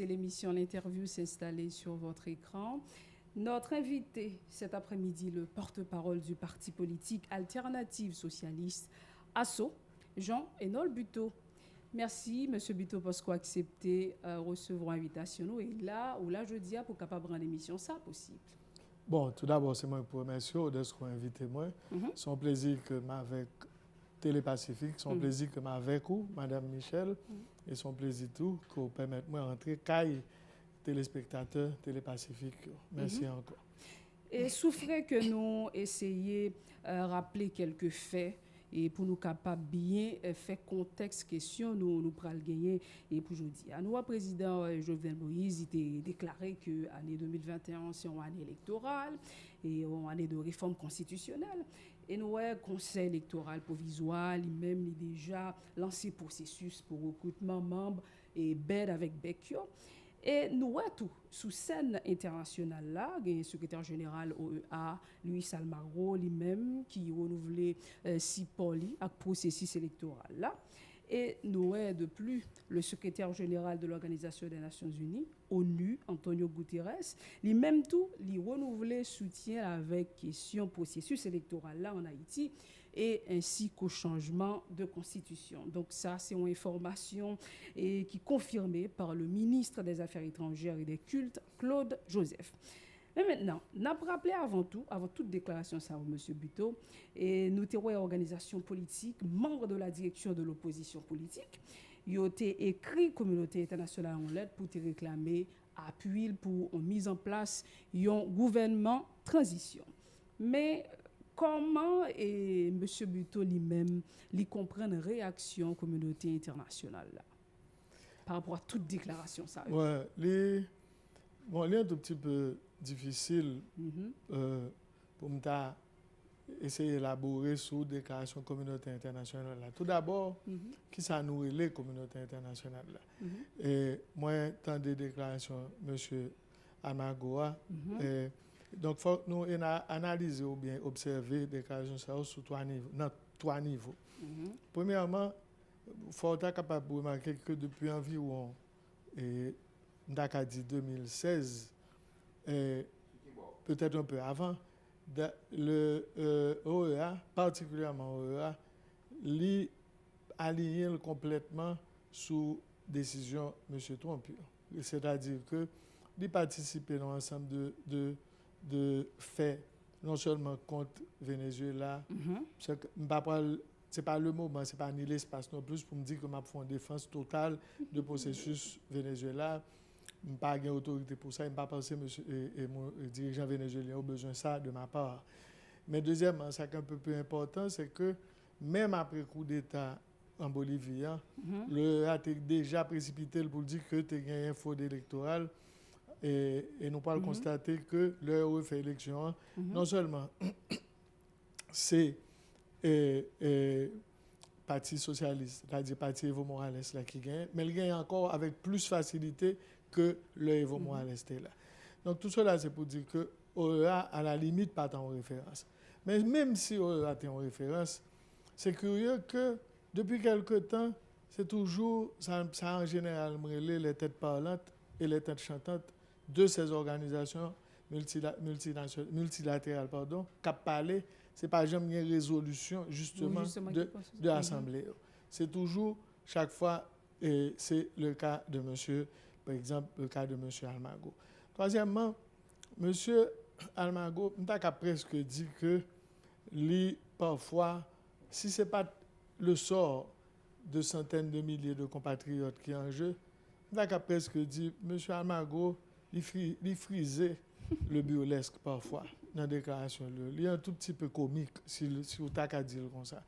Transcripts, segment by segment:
laisser l'émission L'Interview s'installer sur votre écran. Notre invité cet après-midi, le porte-parole du parti politique Alternative Socialiste, ASSO, Jean-Enol Buteau. Merci, M. Buteau, parce qu'on a accepté recevoir l'invitation. Et là, je dis, pour capable rendre l'émission, ça possible. Bon, tout d'abord, c'est moi pour remercier de ce qu'on a invité moi. C'est un plaisir que m'avec Télépacifique, c'est un plaisir que m'avec vous, Madame Michel, et c'est un plaisir tout que vous permettez moi d'entrer caille téléspectateurs Télépacifique. Merci encore. Et souffrez que nous essayions de rappeler quelques faits et pour nous capables bien faire contexte question nous pral gagner et pour aujourd'hui. À nous, le président Jovenel Moïse il a déclaré que l'année 2021 c'est une année électorale et une année de réforme constitutionnelle. Et nous, le Conseil électoral provisoire, lui-même, il a déjà lancé le processus pour recrutement membres et bed avec Bekio. Et nous, tout, sous scène internationale, là, il y a le secrétaire général OEA, Luis Almagro, lui-même, qui renouvelait si poli avec le processus électoral. Là. Et nous, de plus, le secrétaire général de l'Organisation des Nations Unies, ONU, Antonio Guterres, lui-même tout, lui renouvelait soutien avec question processus électoral là en Haïti et ainsi qu'au changement de constitution. Donc ça, c'est une information qui est confirmée par le ministre des Affaires étrangères et des Cultes, Claude Joseph. Mais maintenant, nous avons rappelé avant toute déclaration, ça, M. Buteau, et nous avons une organisation politique, membre de la direction de l'opposition politique. Ils ont écrit communauté internationale en lettre pour te réclamer appui pour une mise en place d'un gouvernement transition. Mais comment M. Buteau lui-même comprend la réaction de la communauté internationale là, par rapport à toute déclaration ça? Ouais, il est un tout petit peu difficile pour me essayer d'élaborer sur la déclaration de la communauté internationale. Là. Tout d'abord, qui ça nous les communauté internationale là. Et moi, tant de déclarations, M. Amagoa, donc il faut que nous analyser ou bien observer les déclarations sur trois niveaux. Premièrement, il faut être capable de remarquer que depuis environ 2016, peut-être un peu avant, le OEA, particulièrement OEA, aligné complètement sous décision de M. Trump. C'est-à-dire que il participer dans un ensemble de faits, non seulement contre Venezuela, c'est pas le moment, c'est pas ni l'espace non plus pour me dire que je fais une défense totale du processus Venezuela. Je n'ai pas d'autorité pour ça, je ne pas penser que mon dirigeant vénézuélien a besoin de ça de ma part. Mais deuxièmement, ce qui est un peu plus important, c'est que même après le coup d'État en Bolivie, le a déjà précipité pour dire que tu as gagné un fraude électorale et nous pouvons constater que l'heure fait élection, non seulement c'est Parti socialiste, c'est-à-dire Parti Evo Morales là, qui gagne, mais il gagne encore avec plus facilité que le Evo Morales est là. Donc tout cela, c'est pour dire que OEA, à la limite, pas en référence. Mais même si OEA est en référence, c'est curieux que depuis quelque temps, c'est toujours, ça en général, les têtes parlantes et les têtes chantantes de ces organisations multilatérales, qui parlent. Ce n'est pas jamais une résolution justement de l'Assemblée. C'est toujours, chaque fois, et c'est le cas de monsieur, par exemple, le cas de M. Almagro. Troisièmement, M. Almagro, on a presque dit que lui, parfois, si ce n'est pas le sort de centaines de milliers de compatriotes qui est en jeu, on a presque dit M. Almagro, il frisait le burlesque parfois dans la déclaration. Il est un tout petit peu comique, si vous avez dire comme ça.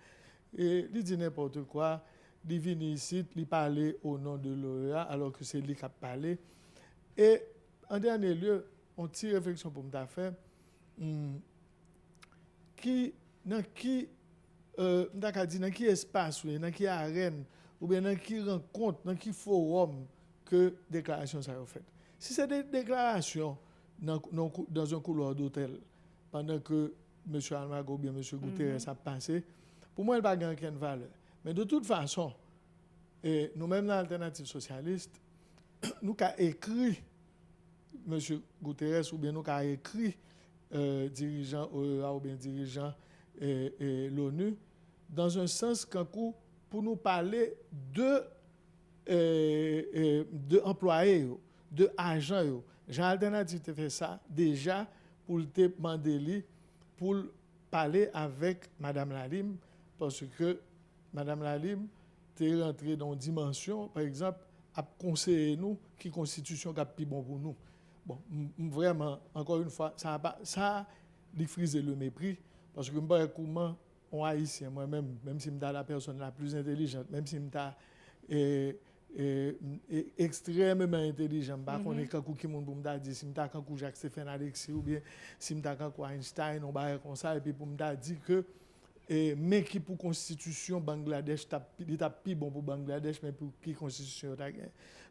Et il dit n'importe quoi, il vient ici, il parle au nom de l'OEA, alors que c'est lui qui a parlé. Et en dernier lieu, on tire réflexion pour me faire, dans quel espace, dans quelle arène, ou bien dans quelle rencontre, dans quel forum que déclaration ça a fait. Si c'est des déclarations dans un couloir d'hôtel, pendant que M. Almagro ou bien M. Guterres a passé, pour moi, il n'y a pas aucune valeur. Mais de toute façon, nous-mêmes dans l'alternative socialiste, nous avons écrit M. Guterres ou bien nous avons écrit dirigeant OEA ou bien dirigeant l'ONU dans un sens pour nous parler de employés, de agents. Jean Alternative te fait ça déjà pour te demander pour parler avec Mme Lalim parce que Mme Lalim est rentrée dans une dimension, par exemple, à conseiller nous qui constitution qui est plus bon pour nous. Bon, vraiment, encore une fois, ça a frisé le mépris parce que je ne sais pas comment on haïtien, moi-même, même si je suis la personne la plus intelligente, même si je suis extrêmement intelligent, je ne sais pas qui me dit, si je suis Jacques-Stéphane Alexis ou bien si je suis Einstein, on va comme ça, et puis pour me dire que mais qui pour constitution Bangladesh il est plus bon pour Bangladesh mais pour qui constitution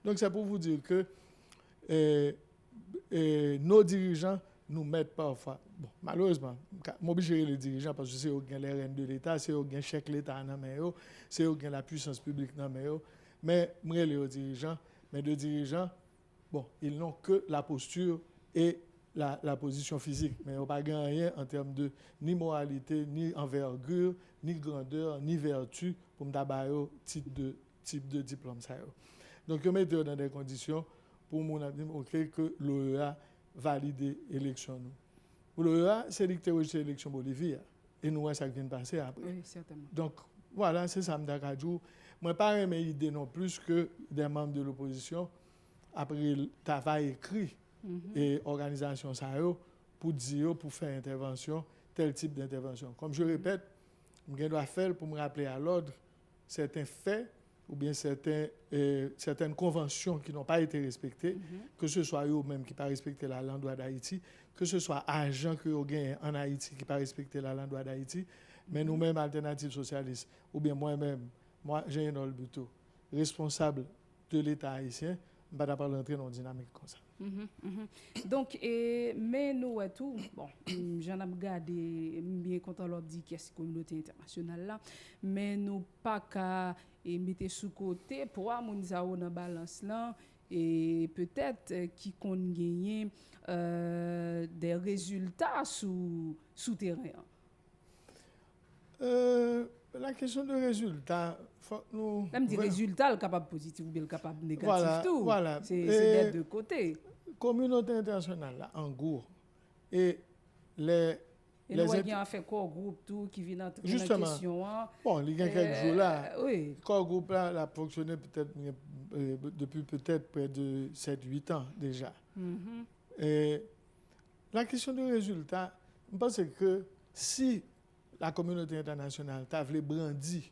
donc c'est pour vous dire que nos dirigeants nous mettent parfois bon malheureusement m'obliger les dirigeants parce que c'est eux qui ont les rênes de l'État, c'est eux qui ont chèque l'État dans main, c'est eux qui ont la puissance publique dans main, mais moi les dirigeants mais de dirigeants bon ils n'ont que la posture et la position physique, mais on n'a pas rien en termes de ni moralité, ni envergure, ni grandeur, ni vertu pour me dire type de diplôme. Donc, je mets dans des conditions pour mon avis que l'OEA valide l'élection. Pour l'OEA, c'est l'élection Bolivie. Et nous, ça vient de passer après. Oui, certainement. Donc, voilà, c'est ça, Mdakadjou. Moi, je n'ai pas mes idées non plus que des membres de l'opposition, après le travail écrit. Et organisation ça pour dire pour faire intervention tel type d'intervention comme je répète je dois faire pour me rappeler à l'ordre certains faits ou bien certaines conventions qui n'ont pas été respectées que ce soit eux-mêmes qui n'ont pas respecté la loi d'Haïti que ce soit agents que ont gagné en Haïti qui n'ont pas respecté la loi d'Haïti mais nous-mêmes Alternative Socialiste ou bien moi-même Jean-Noël Buteau responsable de l'État haïtien je ne vais pas rentrer dans une dynamique comme ça. Donc, mais nous, tout, bon, j'en ai regardé, bien content leur dit qu'est-ce que la communauté internationale là, mais nous pas qu'à mettre sous côté pour avoir dans la balance là, et peut-être qui compte gagner des résultats sous terrain. La question de résultats, faut nous. Même des résultats, le capable positif ou bien le capable négatif, voilà, tout. Voilà. C'est des deux côtés. Communauté internationale, là, en gros, et les. Et nous avons fait quoi groupe tout qui vient dans la question. Bon, il y a quelques jours là. Oui. Corps groupe là a fonctionné peut-être depuis peut-être près de 7-8 ans déjà. Et la question du résultat, je pense que si la communauté internationale t'a voulu brandir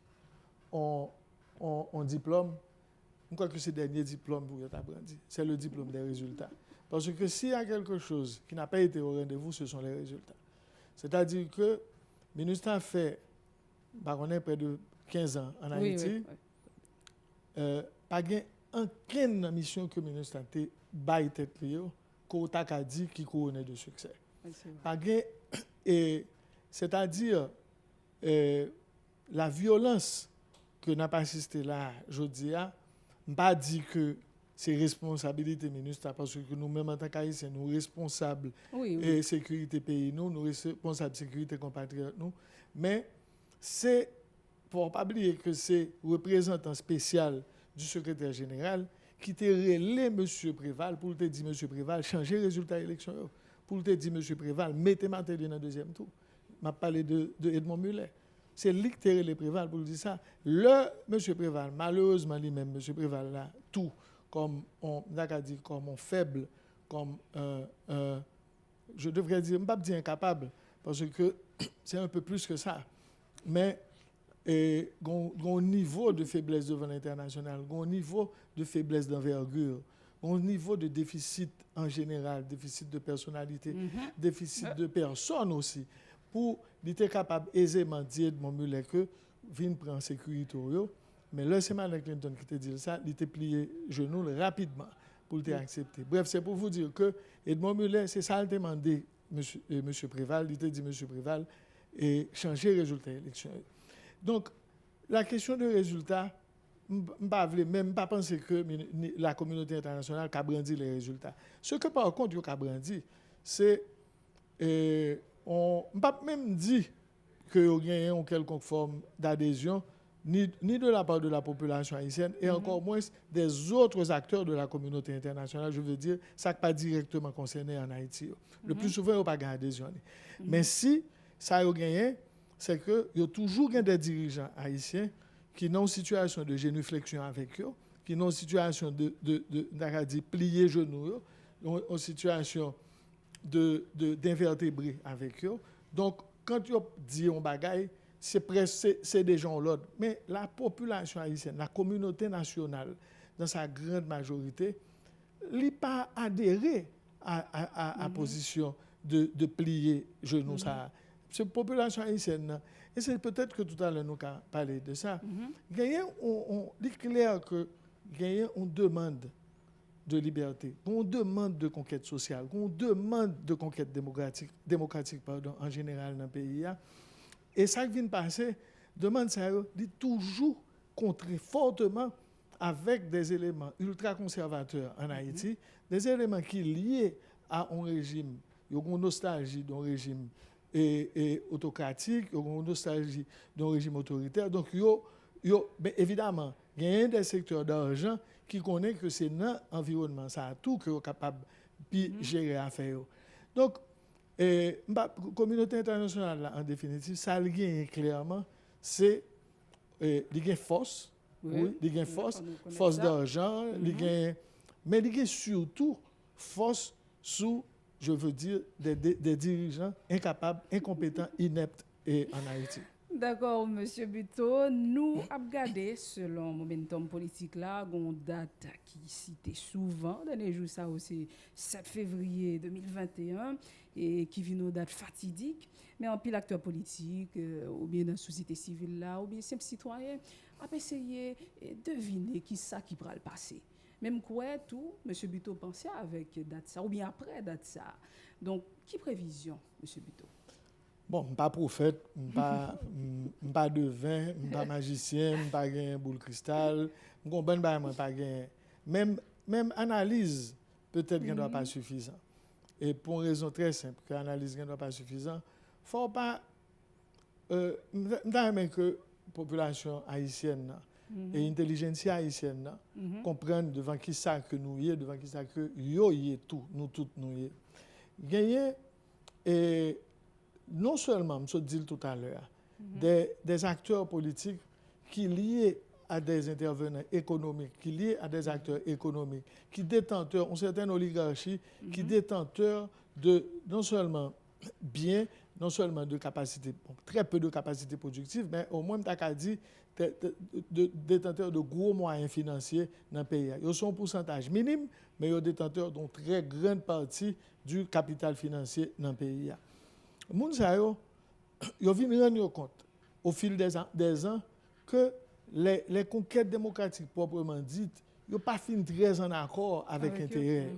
en diplôme, je crois que c'est le dernier diplôme pour t'a brandi. C'est le diplôme des résultats. Parce que s'il y a quelque chose qui n'a pas été au rendez-vous, ce sont les résultats. C'est-à-dire que le ministre a fait, on est près de 15 ans en Haïti, pas aucune mission que le ministre a fait, qu'on a dit qui couronne de succès. Et c'est-à-dire la violence que n'a pas assisté là, je dis, pas dit que c'est responsabilité ministre parce que nous-mêmes en tant qu'Haïtiens, nous responsables de sécurité pays, nous responsables de sécurité compatriotes, nous. Mais c'est pour ne pas oublier que c'est le représentant spécial du secrétaire général qui t'a relé M. Préval pour te dire M. Préval, changez le résultat de l'élection. Pour te dire M. Préval, mettez Martelly dans le deuxième tour. Je parlé de Edmond Muller. C'est lui qui t'a relé Préval pour dire ça. Le M. Préval, malheureusement lui-même, M. Préval là, tout. Comme on a dit, comme on faible, comme je devrais dire, je ne vais pas dire incapable, parce que c'est un peu plus que ça. Mais un niveau de faiblesse devant l'international, un niveau de faiblesse d'envergure, un niveau de déficit en général, déficit de personnalité, déficit de personnes aussi, pour être capable aisément de dire de mon Muller que vient prendre sécurité. Mais là, c'est Mme Clinton qui te dit ça, il t'a plié genou rapidement pour te accepter. Bref, c'est pour vous dire que Edmond Muller, c'est ça, il t'a demandé M. Préval, il t'a dit M. Préval, et changer le résultat de l'élection. Donc, la question de résultat, même pas penser que la communauté internationale a brandi les résultats. Ce que par contre, il a brandi, c'est on ne peut pas même dire qu'il y a une quelconque forme d'adhésion ni de la part de la population haïtienne et encore moins des autres acteurs de la communauté internationale. Je veux dire, ça n'est pas directement concerné en Haïti. Le plus souvent, il n'y a pas d'adhésion. Mais si ça a gagné, c'est qu'il y a toujours des dirigeants haïtiens qui sont en situation de génuflexion avec eux, qui sont en situation de plier genoux, en situation d'invertébrer avec eux. Donc, quand ils disent un bagaille, c'est des gens l'autre. Mais la population haïtienne, la communauté nationale, dans sa grande majorité, n'a pas adhéré à la position de plier genoux. C'est la population haïtienne. Et c'est peut-être que tout à l'heure nous avons parlé de ça. Il est clair qu'on demande de liberté, qu'on demande de conquête sociale, qu'on demande de conquête démocratique en général dans le pays. Et ça qui vient de passer, demande ça, dit toujours contrer fortement avec des éléments ultra-conservateurs en Haïti, des éléments qui sont liés à un régime, il y a une nostalgie d'un régime autocratique, il y a une nostalgie d'un régime autoritaire. Donc, évidemment, il y a des secteurs d'argent qui connaissent que c'est dans l'environnement, ça a tout que sont capable de gérer l'affaire. Donc, la communauté internationale, là, en définitive, ça le gagne clairement, c'est une force, force d'argent, mais il gagne surtout force sous, je veux dire, des dirigeants incapables, incompétents, ineptes en Haïti. D'accord, M. Buteau. Nous avons regardé, selon le momentum politique, là, une date qui citait souvent, dans les jours, ça aussi, 7 février 2021, et qui vient une date fatidique. Mais en pile acteurs politiques, ou bien dans la société civile, là, ou bien simples citoyens, ont essayé de deviner qui ça qui pourra le passer. Même quoi, tout, M. Buteau pensait avec date ça, ou bien après date ça. Donc, qui prévision, M. Buteau? Bon, je ne suis pas prophète, je ne suis pas devin, je ne suis pas magicien, je ne suis pas un boule cristal, je ne comprends pas. Même analyse, peut-être qu'elle ne doit pas suffisant. Et pour une raison très simple, que l'analyse ne doit pas suffisant, il ne faut pas. Je que la population haïtienne et l'intelligentsia haïtienne comprennent devant qui ça que nous y est, devant qui ça que yo y est tout, nous tous nous y est. Gagner et non seulement, je dis tout à l'heure, des acteurs politiques qui liés à des intervenants économiques, qui liés à des acteurs économiques, qui détenteurs, une certaine oligarchie, qui détenteurs de non seulement biens, non seulement de capacités, très peu de capacités productives, mais au moins, tu as dit, détenteurs de gros moyens financiers dans le pays. Ils sont un pourcentage minime, mais ils sont détenteurs d'une très grande partie du capital financier dans le pays. Moun sa yo viennent rendre compte au fil des ans que les conquêtes démocratiques proprement dites, yo pas fin très en accord avec l'intérêt.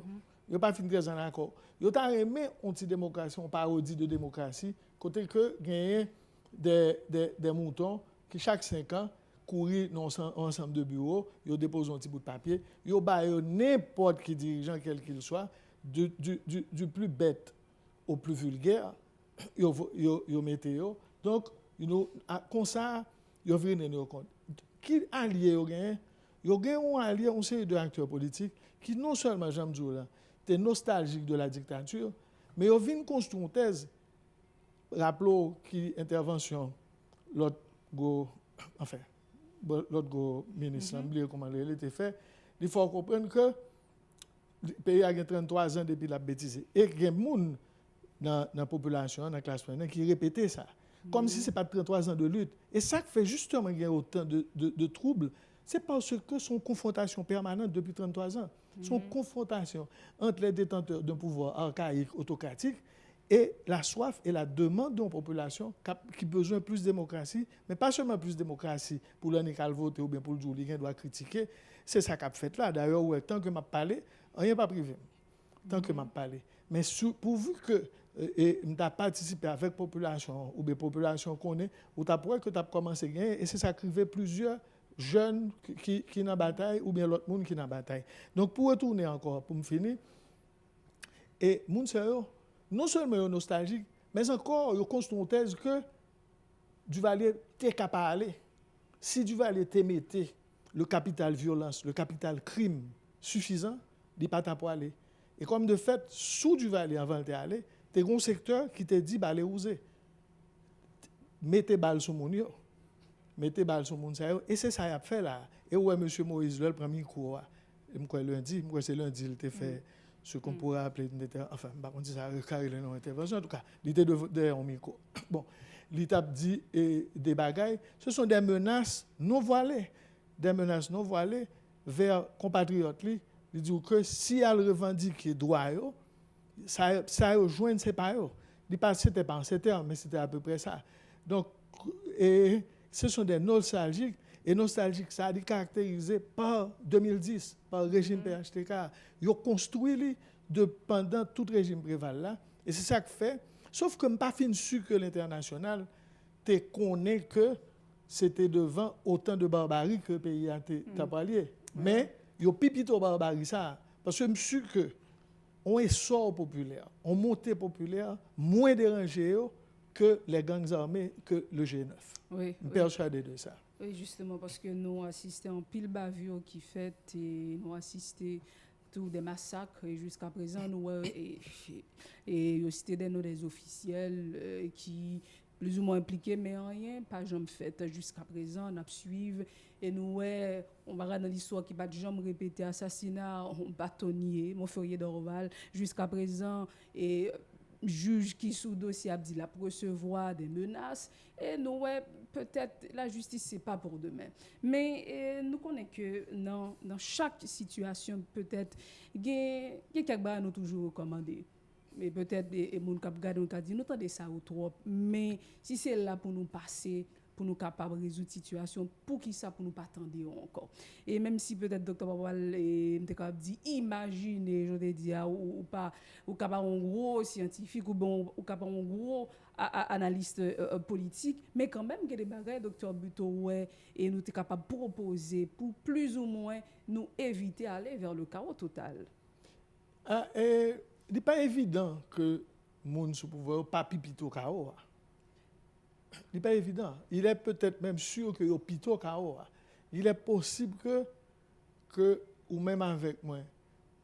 Yo pas fin très en accord. Yo t'a aimé anti-démocratie, on parodie de démocratie, côté que gagner des moutons qui chaque 5 ans courir dans un ensemble de bureaux, yo déposent un petit bout de papier, yo baillent n'importe qui dirigeant quel qu'il soit, du plus bête au plus vulgaire. Yo mettez yo. Donc, comme ça, yo viennent nous compte. Qui allié yo gagne? Yo gagne un allié, une série de acteurs politiques qui non seulement, j'aime dire là, étaient nostalgiques de la dictature, mais yo viennent construire une thèse. Rappelons qui intervention l'autre ministre, comment il était fait. Il faut comprendre que le pays a 33 ans depuis la bêtise. Et il y a des gens dans la population, dans la classe moyenne, qui répétaient ça. Comme si ce n'est pas 33 ans de lutte. Et ça qui fait justement qu'il y a autant de troubles, c'est parce que son confrontation permanente depuis 33 ans. Son confrontation entre les détenteurs d'un pouvoir archaïque, autocratique, et la soif et la demande d'une population qui a besoin de plus de démocratie, mais pas seulement plus de démocratie pour l'année qu'elle vote ou bien pour le jour où il doit critiquer. C'est ça qu'a fait là. D'ailleurs, ouais, tant que je parlé, rien pas privé. Tant que je parlé. Mais pourvu que et m'ta participé avec population ou bien population connaît ou t'as pour que t'as commencé à gagner et c'est ça qui fait plusieurs jeune qui dans bataille ou bien l'autre monde qui dans bataille. Donc pour retourner encore pour me finir et moun sa yo non seulement nostalgique mais encore yo construit une thèse que Duvalier t'es capable aller. Si Duvalier te mettait le capital violence, le capital crime suffisant, il pas ta pour aller. Et comme de fait sous Duvalier avant de aller, t'es un secteur qui te dit bah aller oser. Mettez balle sur mon yo. Mettez balle sur mon sa yo et c'est ça y a fait là. Et ouais monsieur Moïse le premier cours. Moi lundi, moi c'est lundi il t'a fait ce qu'on pourrait appeler enfin on dit ça carré non intervention en tout cas, il était derrière un micro. Bon, l'État dit des bagailles, ce sont des menaces non voilées, vers compatriotes li, il dit que si elle revendique droit yo, ça rejoindre c'est pas yo. Il pas c'était pas en ces termes mais c'était à peu près ça. Donc et ce sont des nostalgiques et nostalgique ça a été caractérisé par 2010 par le régime PHTK. Ils ont construit pendant tout régime préval là et c'est ça que fait. Sauf que je ne suis pas fin sûr que l'international te connaît que c'était devant autant de barbarie que le pays a parlé. Mais il y a plutôt barbarie ça. Parce que je suis sûr que on essor populaire, on montée populaire moins dérangé que les gangs armés, que le G9. Oui, je suis persuadé de ça. Oui, justement, parce que nous assistons en pile bavure qui fait et nous assistons tous des massacres et jusqu'à présent nous et aussi des officiels qui plus ou moins impliqués mais rien pas jamais fait jusqu'à présent on a suivre et nous on va dans l'histoire qui va jamais répéter assassinat bâtonnier Montferrier d'Orval jusqu'à présent et juge qui sous dossier a dit la recevoir des menaces et nous peut-être la justice c'est pas pour demain mais nous connaissons que dans chaque situation peut-être il y a quelques choses nous toujours recommander mais peut-être des moun k'ap gade on ka dit nous tendez ça ou trop mais si c'est là pour nous passer pour nous capables résoudre situation pour qui ça pour nous pas attendre encore et même si peut-être docteur Babal m'était capable dit imaginez je te dis ou pas ou capable un gros scientifique ou bon ou capable un gros analyste politique mais quand même que des bagages docteur Buto et nous t'es capable proposer pour plus ou moins nous éviter aller vers le chaos total. Il n'est pas évident que moun sous pouvoir pas pipito chaos. Il n'est pas évident. Il est peut-être même sûr que yo pito chaos. Il est possible que ou même avec moi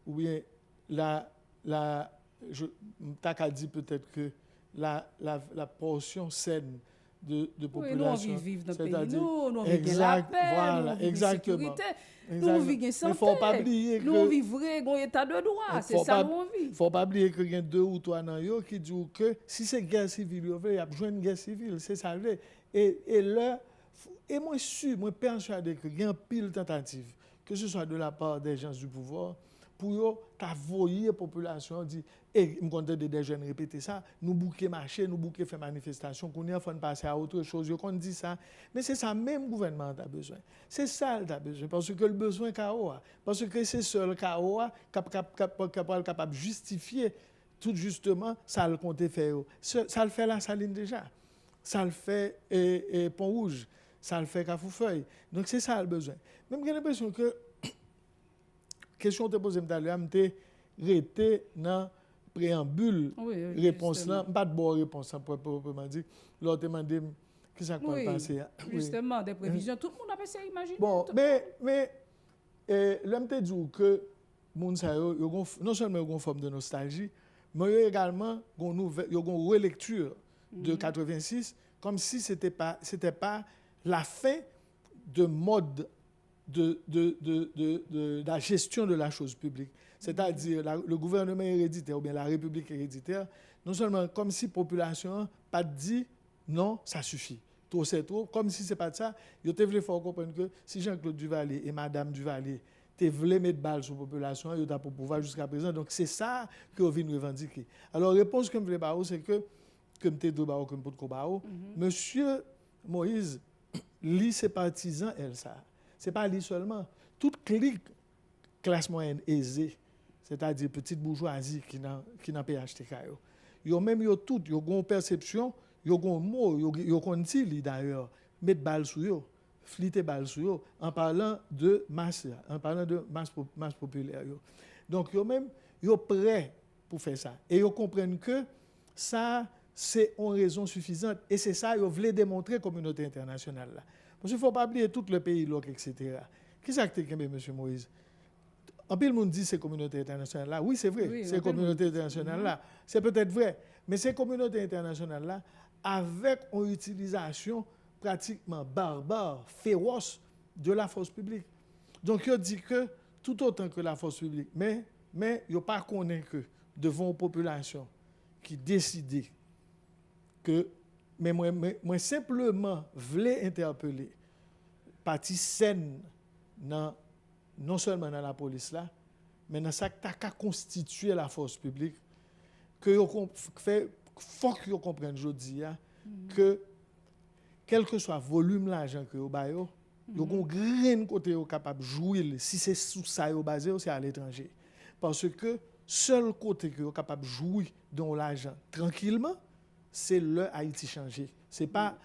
ou bien je t'as dit peut-être que la portion saine de population. Oui, nous vivons dans le pays. Nous vivons la paix, voilà, nous exactement. Nous vivons santé. Mais faut pas oublier que nous vivons un état de droit, c'est ça qu'on vit. Faut pas oublier que il y a 2 ou 3 dans yo qui disent que si c'est guerre civile, il y a besoin de guerre civile, c'est ça et là et moi moi persuadé que il y a pile tentative que ce soit de la part des gens du pouvoir pour t'avoyer la population dit et me compte des jeunes répéter ça nous bouquer marcher nous bouquer faire manifestation qu'on y a faut passer à autre chose yo qu'on dit ça mais c'est ça même gouvernement a besoin c'est ça il a besoin parce que le besoin chaos parce que c'est seul chaos capable justifier tout justement ça le compter faire ça le fait la saline déjà ça le fait et Pont Rouge ça le fait Cafoufeuille donc c'est ça le besoin même j'ai l'impression que question te posée tout à l'heure m'était resté dans préambule réponse là pas de bonne réponse proprement dit l'autre demandé qui ça quoi penser justement des prévisions tout le monde a pensé imaginer bon mais l'homme te dit que moun sa yo non seulement une forme de nostalgie mais également une relecture de 86 comme si c'était pas la fin de mode de la gestion de la chose publique. C'est-à-dire le gouvernement héréditaire ou bien la République héréditaire, non seulement comme si la population pas dit non, ça suffit. Trop c'est trop. Comme si ce n'est pas ça, il voulait faire comprendre que si Jean-Claude Duvalier et Madame Duvalier voulaient mettre balle sur la population, ils ont pour pouvoir jusqu'à présent. Donc c'est ça que vous venez revendiquer. Alors la réponse que je voulais dire, c'est que comme tu es de Bao, comme pour Bao, Monsieur Moïse, lit ses partisans, elle ça. Ce n'est pas lui seulement. Toute clique, classe moyenne aisée, c'est-à-dire petite bourgeoisie qui n'a PHTK, ils ont même tout, ils ont une perception, ils ont un mot, ils ont dit d'ailleurs, mettre balle sur eux, fliter balle sur eux en parlant de masse, masse populaire. Donc, eux-mêmes, ils sont prêts pour faire ça. Et ils comprennent que ça, c'est une raison suffisante. Et c'est ça qu'ils veulent démontrer à la communauté internationale. Là. Parce qu'il ne faut pas oublier tout le pays, etc. Qui c'est que M. Moïse? En plus, le monde dit que c'est la communauté internationale là. Oui, c'est vrai, oui, c'est la communauté internationale là. C'est peut-être vrai. Mais ces communautés internationales là, avec une utilisation pratiquement barbare, féroce de la force publique. Donc, il dit que tout autant que la force publique, mais il n'y a pas convaincu devant une population qui décide que, mais moi simplement voulais interpeller partie saine non seulement dans la police là, mais dans ça qui a constitué la force publique, que faut que vous compreniez aujourd'hui que quel que soit le volume d'argent que vous avez, vous avez un grand côté capable de jouer, si c'est sous ça vous basé, c'est à l'étranger. Parce que seul côté que vous êtes capable de jouer dans l'argent tranquillement, c'est le Haïti changé. C'est pas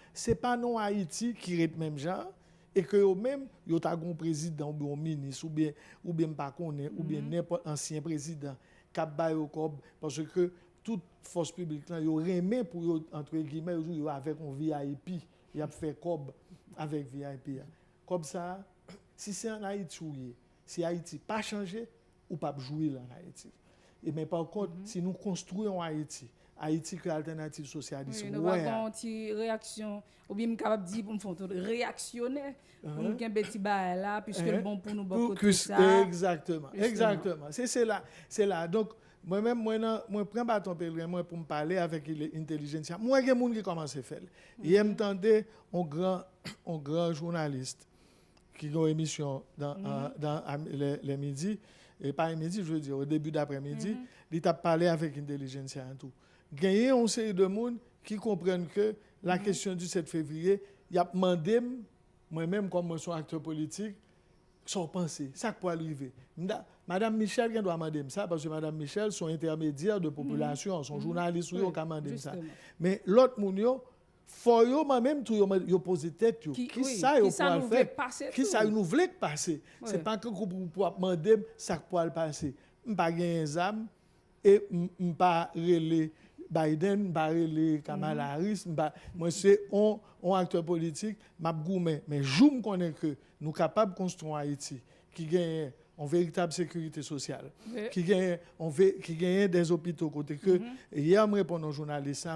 non Haïti qui est même genre et que eux-mêmes yo ta gon président ou un ministre ou bien pas connaît ou bien n'importe ancien président cap ba yo cob parce que toute force publique là yo remet pour yo entre guillemets yo avec un VIP, il a fait cob avec VIP. Comme ça, si c'est en Haïti si Haïti pas changé ou pas jouer là en Haïti. Et mais par contre, si nous construisons Haïti que alternative socialiste. Oui, nous avons une réaction, ou bien capable de dire pour me faire réactionnaire, pour nous faire un petit bail là, puisque le bon pour nous beaucoup tout ça. Exactement. C'est là. Donc, moi-même, moi prends bâton pèlerin moi pour me parler avec l'intelligence. Moi, il y a des gens qui commencent à faire. Hier, m'entendais un grand journaliste qui a une émission dans les midis, et pas les midis, je veux dire, au début d'après-midi, il t'a parlé avec l'intelligence et tout. Gagner une série de monde qui comprennent que la question du 7 février, il a demandé, moi-même comme moi, suis acteur politique, son pensée, ça peut arriver. Madame Michel qui doit demander ça, parce que Madame Michel, son intermédiaire de population, son journaliste, oui, qui demandé ça. Mais l'autre monde, faut moi-même tout yo poser tête qui ça yo pour le faire qui ça nous voulait passer c'est pas que pour demander ça pour le passer pas gagner zam et pas relé Biden pas relé Kamala Harris moi c'est on acteur politique m'a goumé mais je me connais que nous capable construire Haïti qui gagne en véritable sécurité sociale, qui gagne des hôpitaux côté que hier me répond aux journalistes,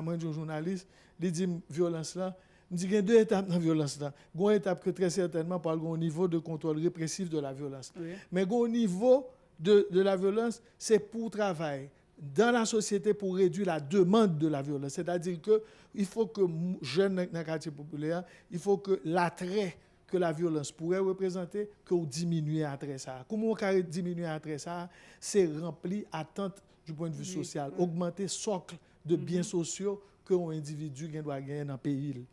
il dit violence là, me dit qu'il y a deux étapes dans la violence là. Une étape que très certainement par le niveau de contrôle répressif de la violence. Mais au niveau de la violence, c'est pour travailler dans la société pour réduire la demande de la violence. C'est-à-dire que il faut que jeunes dans le quartier populaire, il faut que l'attrait que la violence pourrait représenter, que vous diminuez à travers ça. Comment on diminuer à travers ça? C'est remplir attente du point de vue social, augmenter socle de biens sociaux que un individu doit gagner dans le pays.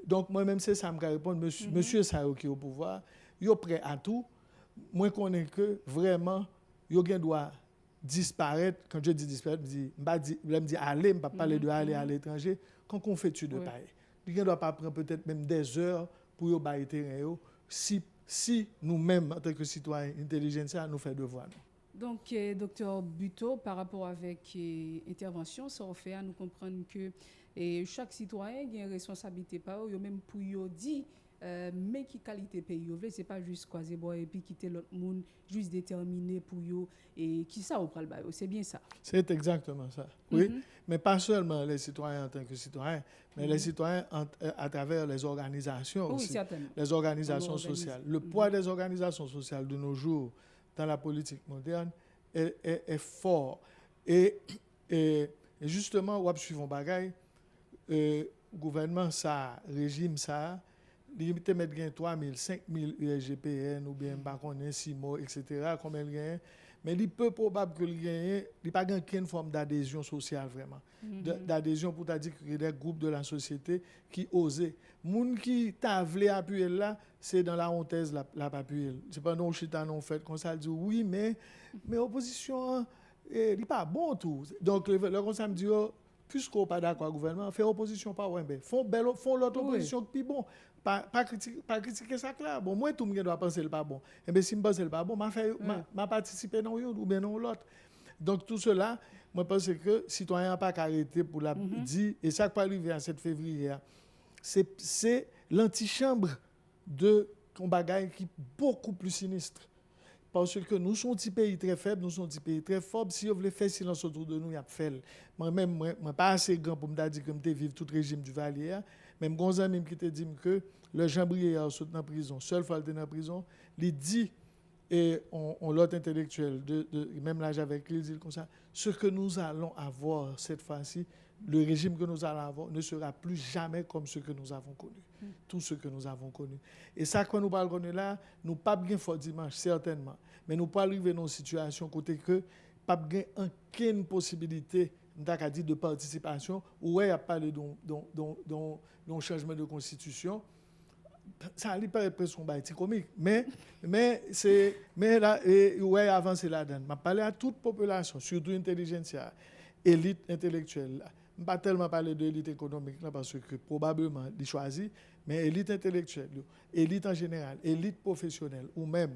Donc moi-même, c'est ça que je réponds. Monsieur Sao qui est au pouvoir, il est prêt à tout. Moi, je connais que vraiment, il doit disparaître. Quand je dis disparaître, je me dis aller, je ne vais pas parler de aller à l'étranger. Quand on fait de pareil, il ne doit pas prendre peut-être même des heures pour y avoir terrain si nous-mêmes, en tant que citoyens intelligents, nous faisons devoir. Donc, docteur Buteau, par rapport avec l'intervention, ça fait à nous comprendre que chaque citoyen a une responsabilité par eux, même pour eux dire mais qui qualité pays vous c'est pas juste croiser bois et puis quitter l'autre monde juste déterminé pour eux et qui ça au pral ba c'est bien ça. C'est exactement ça. Oui, mais pas seulement les citoyens en tant que citoyens, mais les citoyens à travers les organisations aussi. Les organisations sociales. Le poids des organisations sociales de nos jours dans la politique moderne est fort et justement on va suivre un bagage gouvernement ça régime ça limité mettre gain 3000 5000 USGPN ou bien pas connaît SIMO etc. combien il gagne mais il peut probable que il gagne il pas gagne aucune forme d'adhésion sociale vraiment d'adhésion pour dire que des groupes de la société qui osaient moun qui t'a voulu appuyer là c'est dans la honteuse la pas appuyer c'est pas non chita non fait comme ça dit oui mais opposition il pas bon tout donc le conseil me dit puisqu'on pas d'accord avec le gouvernement, fait opposition pas ouais, font l'autre opposition qui bon. Pas critiquer ça là. Bon, moi tout le monde doit penser le pas bon. Et bien si me pense le pas bon, m'a participer dans ou bien dans l'autre. Donc tout cela, moi pense que citoyen pas arrêté pour la dire et ça qui va arriver en 7 février, c'est l'antichambre de un bagage qui est beaucoup plus sinistre. Parce que nous sommes un petit pays très faible, nous sommes un petit pays très fort. Si on veut faire silence autour de nous, il y a fait. Moi-même, je ne suis pas assez grand pour me dire que je vivre tout le régime du Valier. Même quand j'ai qui te dit que le Jean Brière est dans la prison, seul fois dans la prison, il dit, et on l'autre intellectuel, même là j'avais écrit, il dit comme ça, ce que nous allons avoir cette fois-ci, le régime que nous allons avoir ne sera plus jamais comme ce que nous avons connu. Tout ce que nous avons connu. Et ça, quand nous parlons là, nous pas bien fort dimanche, certainement. Mais nous pas arriver dans une situation côté que pas bien aucune possibilité de participation. Où il y a parlé d'un changement de constitution. Ça allait pas être presque un bail comique. Mais là, ouais, avancé là-dedans. Je parle à toute population, surtout intelligentsia, élite intellectuelle. Je ne vais pas tellement parler de l'élite économique là, parce que probablement ils choisissent, mais élite intellectuelle, élite en général, élite professionnelle, ou même,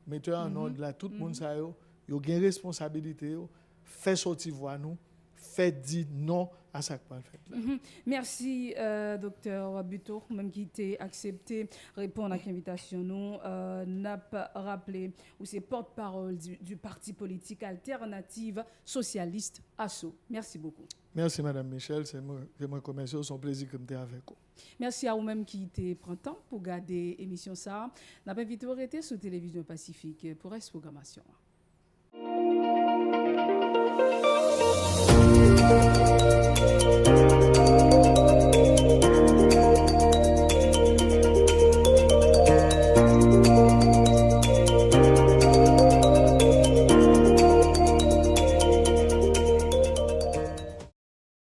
mettez en ordre là, tout le monde a une responsabilité, fait sortir voix nous, fait dire non à ça qu'on fait. Merci, docteur Buteau, même qui t'a accepté répondre à l'invitation. Nous n'a pas rappelé ou c'est porte-parole du parti politique Alternative Socialiste ASSO. Merci beaucoup. Merci Madame Michel, c'est moi commercial, c'est un plaisir que je avec vous. Merci à vous-même qui te prend temps pour garder l'émission ça. N'a pas invité à arrêter sur Télévision Pacifique pour cette programmation.